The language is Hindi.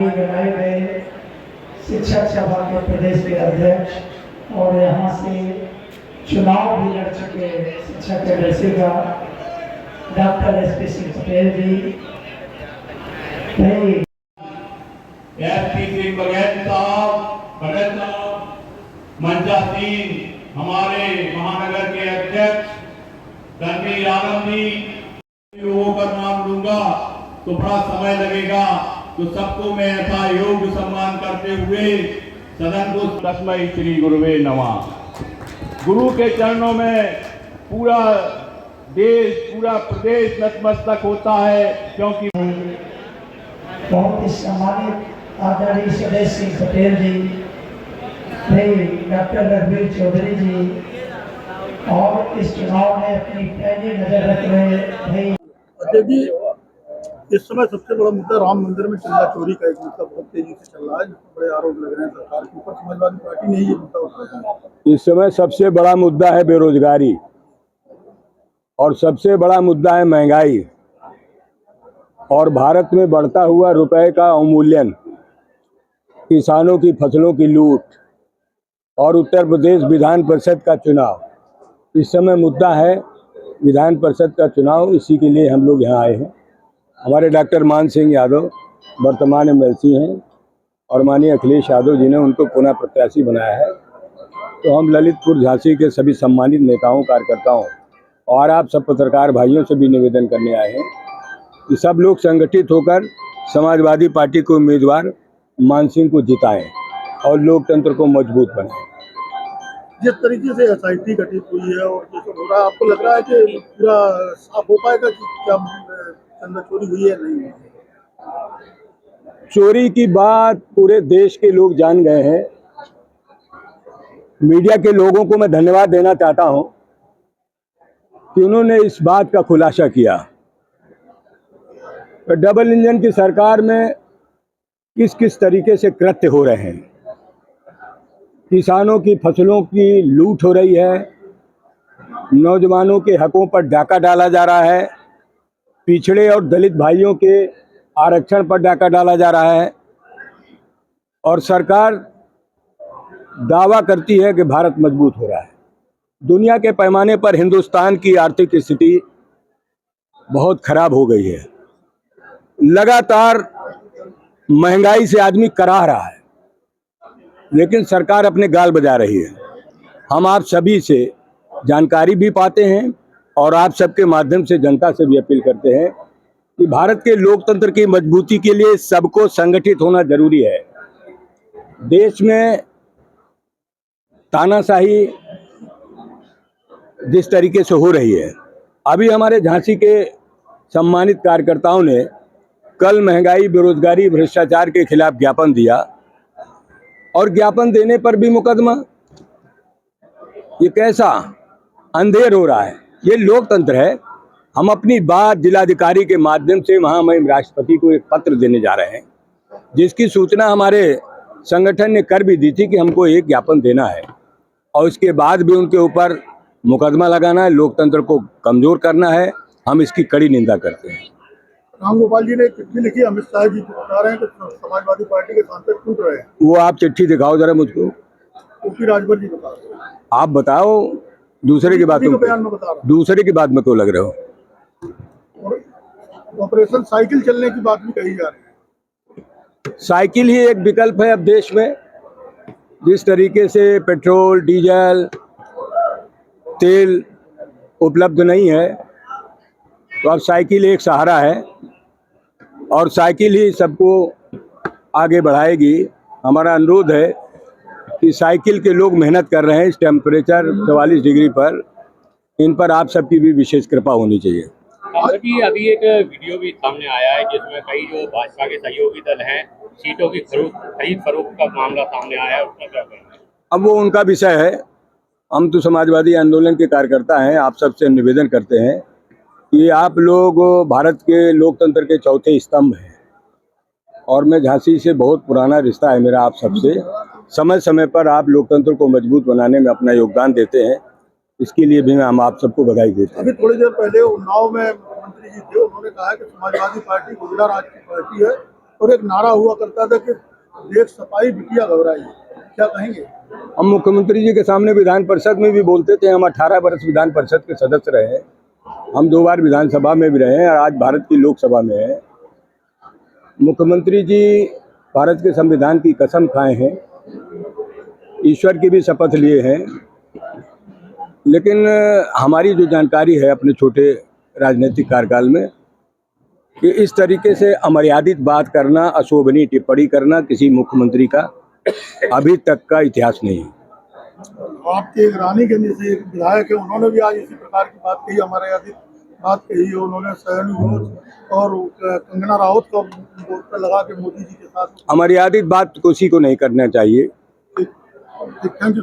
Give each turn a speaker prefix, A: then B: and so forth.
A: बनाए गए शिक्षक सभा के प्रदेश के अध्यक्ष और यहाँ से चुनाव भी लड़ चुके शिक्षक के का डॉक्टर एसपी सिंह पटेल जी,
B: मंचासीन हमारे महानगर के अध्यक्ष रणवीर आनंद जी, लोगों का नाम लूंगा तो बड़ा समय लगेगा, तो सबको मैं ऐसा योग्य सम्मान करते हुए सदन को तस्मै श्री गुरुवे नमः। गुरु के चरणों में पूरा देश, पूरा प्रदेश नतमस्तक होता है, क्योंकि
A: बहुत ही सम्मानित आदरणीय सदस्य सिंह पटेल जी, डॉक्टर रघुवीर चौधरी जी, और इस चुनाव में अपनी पहली नजर रख रहे
C: जी। इस समय सबसे बड़ा मुद्दा राम मंदिर में चंदा चोरी का एक मुद्दा बहुत तेजी से चल रहा है, जिसमें बड़े आरोप लग रहे हैं सरकार के ऊपर। समाजवादी पार्टी ने ये मुद्दा उठाया है।
D: इस समय सबसे बड़ा मुद्दा है बेरोजगारी, और सबसे बड़ा मुद्दा है महंगाई, और भारत में बढ़ता हुआ रुपए का अवमूल्यन, किसानों की फसलों की लूट, और उत्तर प्रदेश विधान परिषद का चुनाव। इस समय मुद्दा है विधान परिषद का चुनाव। इसी के लिए हम लोग यहाँ आए हैं। हमारे डॉक्टर मान सिंह यादव वर्तमान एमएलसी हैं, और माननीय अखिलेश यादव जी ने उनको पुनः प्रत्याशी बनाया है। तो हम ललितपुर झांसी के सभी सम्मानित नेताओं, कार्यकर्ताओं और आप सब पत्रकार भाइयों से भी निवेदन करने आए हैं कि सब लोग संगठित होकर समाजवादी पार्टी के उम्मीदवार मान सिंह को जिताएं और लोकतंत्र को मजबूत बनाएं।
C: जिस तरीके से एसआईटी गठित हुई है और जैसे हो रहा है, आपको लग रहा है कि पूरा साफ हो पाएगा कि क्या चंदा चोरी हुई है नहीं हुई?
D: चोरी की बात पूरे देश के लोग जान गए हैं। मीडिया के लोगों को मैं धन्यवाद देना चाहता हूं कि उन्होंने इस बात का खुलासा किया। तो डबल इंजन की सरकार में किस किस तरीके से कृत्य हो रहे हैं। किसानों की फसलों की लूट हो रही है, नौजवानों के हकों पर डाका डाला जा रहा है, पिछड़े और दलित भाइयों के आरक्षण पर डाका डाला जा रहा है, और सरकार दावा करती है कि भारत मजबूत हो रहा है। दुनिया के पैमाने पर हिंदुस्तान की आर्थिक स्थिति बहुत खराब हो गई है। लगातार महंगाई से आदमी कराह रहा है, लेकिन सरकार अपने गाल बजा रही है। हम आप सभी से जानकारी भी पाते हैं और आप सबके माध्यम से जनता से भी अपील करते हैं कि भारत के लोकतंत्र की मजबूती के लिए सबको संगठित होना जरूरी है। देश में तानाशाही जिस तरीके से हो रही है, अभी हमारे झांसी के सम्मानित कार्यकर्ताओं ने कल महंगाई, बेरोजगारी, भ्रष्टाचार के खिलाफ ज्ञापन दिया, और ज्ञापन देने पर भी मुकदमा। ये कैसा अंधेर हो रहा है? ये लोकतंत्र है। हम अपनी बात जिलाधिकारी के माध्यम से महामहिम राष्ट्रपति को एक पत्र देने जा रहे हैं, जिसकी सूचना हमारे संगठन ने कर भी दी थी कि हमको एक ज्ञापन देना है, और उसके बाद भी उनके ऊपर मुकदमा लगाना है, लोकतंत्र को कमजोर करना है। हम इसकी कड़ी निंदा करते हैं।
C: रामगोपाल जी ने चिट्ठी लिखी, अमित शाह जी बता रहे हैं कि समाजवादी पार्टी के सांसद टूट रहे हैं।
D: वो आप चिट्ठी दिखाओ जरा मुझको।
C: ओपी राजभर जी बता रहे हैं।
D: आप बताओ, दूसरे की बात
C: बयान में बता रहा हूं।
D: दूसरे की बात में क्यों लग रहे हो?
C: ऑपरेशन साइकिल चलने की बात भी कही जा रही है।
D: साइकिल ही एक विकल्प है अब देश में। जिस तरीके से पेट्रोल, डीजल, तेल उपलब्ध नहीं है, तो अब साइकिल एक सहारा है, और साइकिल ही सबको आगे बढ़ाएगी। हमारा अनुरोध है कि साइकिल के लोग मेहनत कर रहे हैं इस टेम्परेचर 44 डिग्री पर, इन पर आप सबकी भी विशेष कृपा होनी चाहिए।
E: अभी एक वीडियो भी सामने आया है जिसमें कई जो भाजपा के सहयोगी दल हैं, सीटों की खरीद फरोख्त का मामला सामने आया है, उसका क्या कहना है?
D: अब वो उनका विषय है। हम तो समाजवादी आंदोलन के कार्यकर्ता हैं। आप सबसे निवेदन करते हैं कि आप लोग भारत के लोकतंत्र के चौथे स्तंभ हैं, और मैं झांसी से बहुत पुराना रिश्ता है मेरा आप सबसे। समय समय पर आप लोकतंत्र को मजबूत बनाने में अपना योगदान देते हैं, इसके लिए भी हम आप सबको बधाई देते हैं।
C: अभी थोड़ी देर पहले उन्नाव में मुख्यमंत्री जी थे, उन्होंने कहा कि समाजवादी पार्टी गुजरा राज की पार्टी है और एक नारा हुआ करता था कि देख सफाई बिटिया घबराई, क्या कहेंगे?
D: हम मुख्यमंत्री जी के सामने विधान परिषद में भी बोलते थे। हम 18 वर्ष विधान परिषद के सदस्य रहे, हम 2 बार विधानसभा में भी रहे हैं और आज भारत की लोकसभा में है। मुख्यमंत्री जी भारत के संविधान की कसम खाए हैं, ईश्वर की भी शपथ लिए हैं, लेकिन हमारी जो जानकारी है अपने छोटे राजनीतिक कार्यकाल में कि इस तरीके से अमर्यादित बात करना, अशोभनीय टिप्पणी करना किसी मुख्यमंत्री का अभी तक का इतिहास नहीं है।
C: आपके एक रानीगंज से एक विधायक है, उन्होंने भी आज इसी प्रकार की बात कही, हमारे आदि बात कही है। उन्होंने सैनी घोष और कंगना राउत का पोस्टर लगा के मोदी जी के साथ।
D: अमर्यादित बात किसी को नहीं करना चाहिए।
C: Thank you.